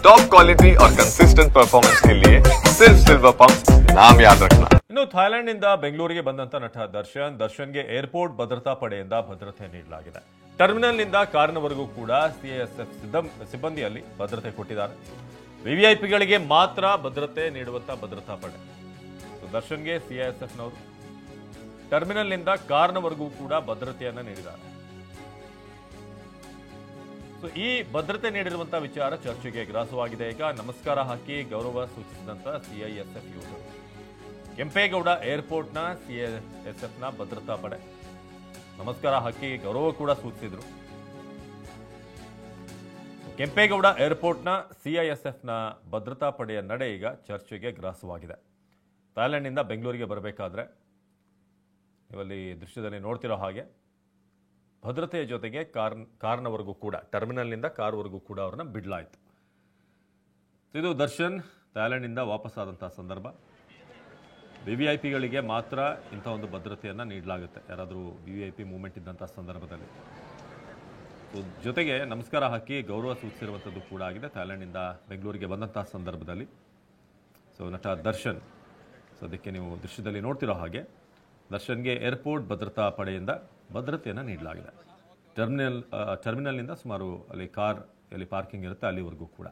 Top quality और consistent performance के लिए सिर्फ सिल्वर पंप नाम याद रखना। ಇನ್ನು ಥಾಯ್ಲೆಂಡ್ನಿಂದ ಬೆಂಗಳೂರಿಗೆ ಬಂದಂತ ನಟ ದರ್ಶನ್ಗೆ ಏರ್ಪೋರ್ಟ್ ಭದ್ರತಾ ಪಡೆಯಿಂದ ಭದ್ರತೆ ನೀಡಲಾಗಿದೆ. ಟರ್ಮಿನಲ್ನಿಂದ ಕಾರಿನವರೆಗೂ ಕೂಡ ಸಿಐಎಸ್ಎಫ್ ಸಿಬ್ಬಂದಿಯಲ್ಲಿ ಭದ್ರತೆ ಕೊಟ್ಟಿದ್ದಾರೆ. ವಿವಿಐಪಿಗಳಿಗೆ ಮಾತ್ರ ಭದ್ರತೆ ನೀಡುವಂತ ಭದ್ರತಾ ಪಡೆ. ದರ್ಶನ್ಗೆ ಸಿಐಎಸ್ಎಫ್ನವರು ಟರ್ಮಿನಲ್ನಿಂದ ಕಾರಿನವರೆಗೂ ಕೂಡ ಭದ್ರತೆಯನ್ನ ನೀಡಿದ್ದಾರೆ. ಈ ಭದ್ರತೆ ನೀಡಿರುವಂತಹ ವಿಚಾರ ಚರ್ಚೆಗೆ ಗ್ರಾಸವಾಗಿದೆ. ಈಗ ನಮಸ್ಕಾರ ಹಾಕಿ ಗೌರವ ಸೂಚಿಸಿದಂತ ಸಿಐಎಸ್ಎಫ್ ಯೋಧರು ಕೆಂಪೇಗೌಡ ಏರ್ಪೋರ್ಟ್ನ ಸಿಐಎಸ್ಎಫ್ನ ಭದ್ರತಾ ಪಡೆ ನಮಸ್ಕಾರ ಹಾಕಿ ಗೌರವ ಕೂಡ ಸೂಚಿಸಿದ್ರು. ಕೆಂಪೇಗೌಡ ಏರ್ಪೋರ್ಟ್ನ ಸಿಐಎಸ್ಎಫ್ನ ಭದ್ರತಾ ಪಡೆಯ ನಡೆ ಈಗ ಚರ್ಚೆಗೆ ಗ್ರಾಸವಾಗಿದೆ. ಥಾಯ್ಲೆಂಡ್ನಿಂದ ಬೆಂಗಳೂರಿಗೆ ಬರಬೇಕಾದ್ರೆ ನೀವಲ್ಲಿ ದೃಶ್ಯದಲ್ಲಿ ನೋಡ್ತಿರೋ ಹಾಗೆ ಭದ್ರತೆಯ ಜೊತೆಗೆ ಕಾರ್ನವರೆಗೂ ಕೂಡ ಟರ್ಮಿನಲ್ನಿಂದ ಕಾರ್ವರೆಗೂ ಕೂಡ ಅವ್ರನ್ನ ಬಿಡಲಾಯಿತು. ಇದು ದರ್ಶನ್ ಥಾಯ್ಲೆಂಡ್ನಿಂದ ವಾಪಸ್ಸಾದಂತಹ ಸಂದರ್ಭ. ವಿವಿಐಪಿಗಳಿಗೆ ಮಾತ್ರ ಇಂಥ ಒಂದು ಭದ್ರತೆಯನ್ನು ನೀಡಲಾಗುತ್ತೆ, ಯಾರಾದರೂ ವಿವಿಐಪಿ ಮೂವ್ಮೆಂಟ್ ಇದ್ದಂಥ ಸಂದರ್ಭದಲ್ಲಿ. ಜೊತೆಗೆ ನಮಸ್ಕಾರ ಹಾಕಿ ಗೌರವ ಸೂಚಿಸಿರುವಂಥದ್ದು ಕೂಡ ಆಗಿದೆ ಥಾಯ್ಲೆಂಡ್ನಿಂದ ಬೆಂಗಳೂರಿಗೆ ಬಂದಂತಹ ಸಂದರ್ಭದಲ್ಲಿ. ನಟ ದರ್ಶನ್ ಸದ್ಯಕ್ಕೆ ನೀವು ದೃಶ್ಯದಲ್ಲಿ ನೋಡ್ತಿರೋ ಹಾಗೆ ದರ್ಶನ್ಗೆ ಏರ್ಪೋರ್ಟ್ ಭದ್ರತಾ ಪಡೆಯಿಂದ ಭದ್ರತೆಯನ್ನು ನೀಡಲಾಗಿದೆ. ಟರ್ಮಿನಲ್ನಿಂದ ಸುಮಾರು ಅಲ್ಲಿ ಕಾರ್ ಎಲ್ಲಿ ಪಾರ್ಕಿಂಗ್ ಇರುತ್ತೆ ಅಲ್ಲಿವರೆಗೂ ಕೂಡ